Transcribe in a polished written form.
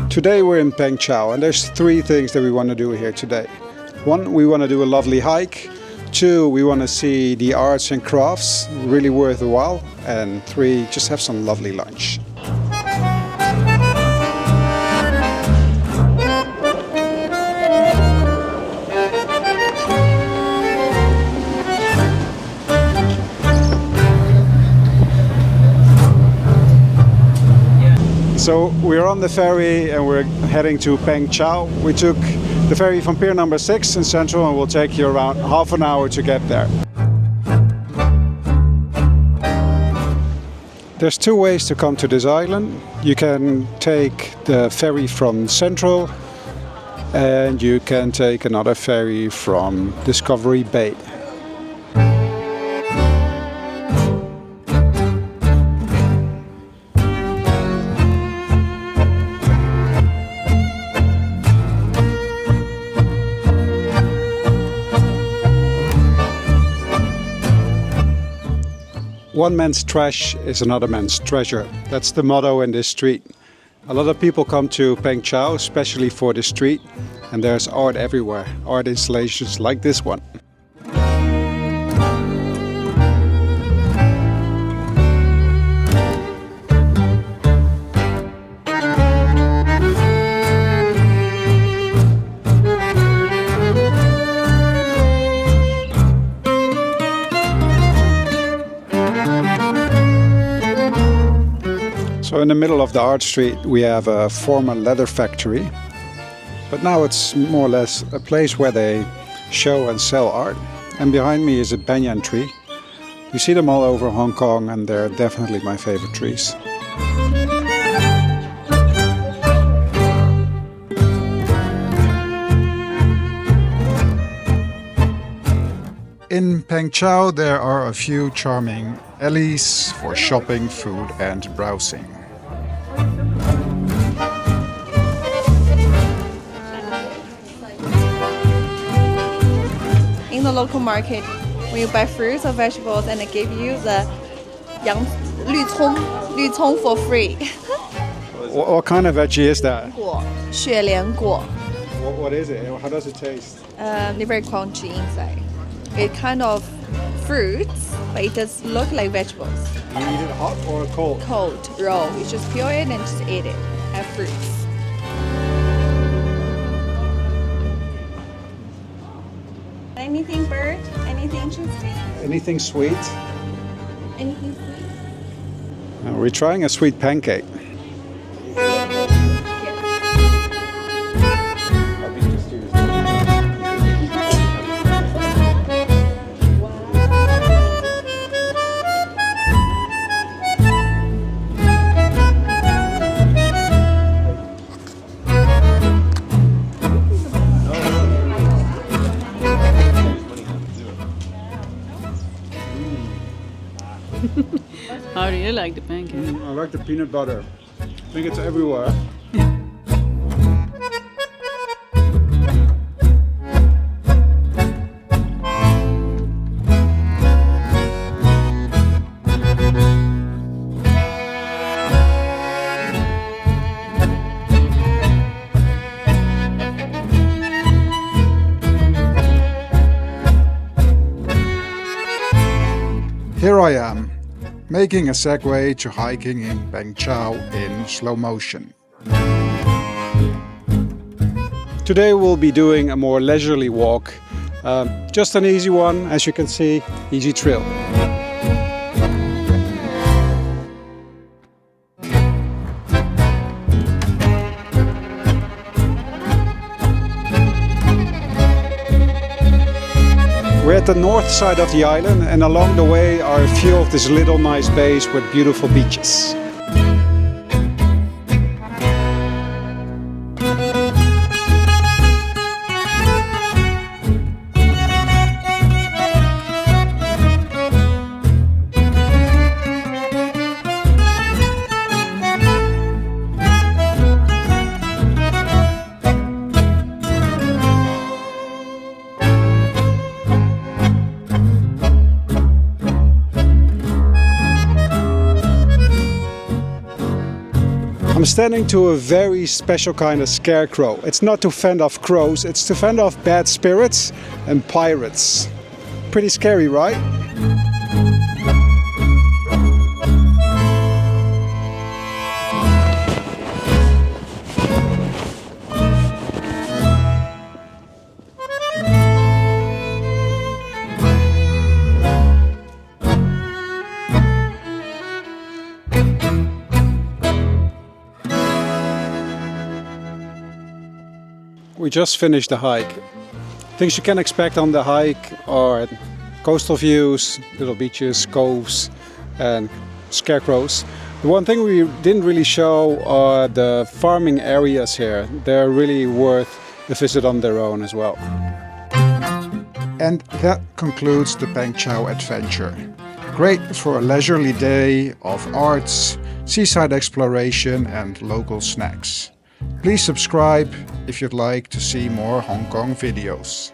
Today we're in Peng Chau, and there's 3 things that we want to do here today. 1, we want to do a lovely hike. 2, we want to see the arts and crafts, really worth a while. And 3, just have some lovely lunch. So we're on the ferry and we're heading to Peng Chau. We took the ferry from pier number 6 in Central and will take you around half an hour to get there. There's 2 ways to come to this island. You can take the ferry from Central and you can take another ferry from Discovery Bay. One man's trash is another man's treasure. That's the motto in this street. A lot of people come to Peng Chau, especially for the street, and there's art everywhere. Art installations like this one. So in the middle of the art street we have a former leather factory, but now it's more or less a place where they show and sell art. And behind me is a banyan tree. You see them all over Hong Kong and they're definitely my favorite trees. In Peng Chau there are a few charming alleys for shopping, food and browsing. In the local market, when you buy fruits or vegetables, and they give you the 绿葱 for free. What kind of veggie is that? 雪莲果. What is it? How does it taste? They're very crunchy inside. It kind of fruits, but it does look like vegetables. You eat it hot or cold? Cold, raw. You just peel it and just eat it. Have fruits. Anything bird? Anything interesting? Anything sweet? Anything sweet? We're trying a sweet pancake. How do you like the pancake? I like the peanut butter. I think it's everywhere. Here I am, making a segue to hiking in Peng Chau in slow motion. Today we'll be doing a more leisurely walk, just an easy one, as you can see, easy trail. We're at the north side of the island, and along the way are a few of these little nice bays with beautiful beaches. I'm standing to a very special kind of scarecrow. It's not to fend off crows, it's to fend off bad spirits and pirates. Pretty scary, right? We just finished the hike. Things you can expect on the hike are coastal views, little beaches, coves and scarecrows. The one thing we didn't really show are the farming areas here. They're really worth a visit on their own as well. And that concludes the Peng Chau adventure. Great for a leisurely day of arts, seaside exploration and local snacks. Please subscribe if you'd like to see more Hong Kong videos.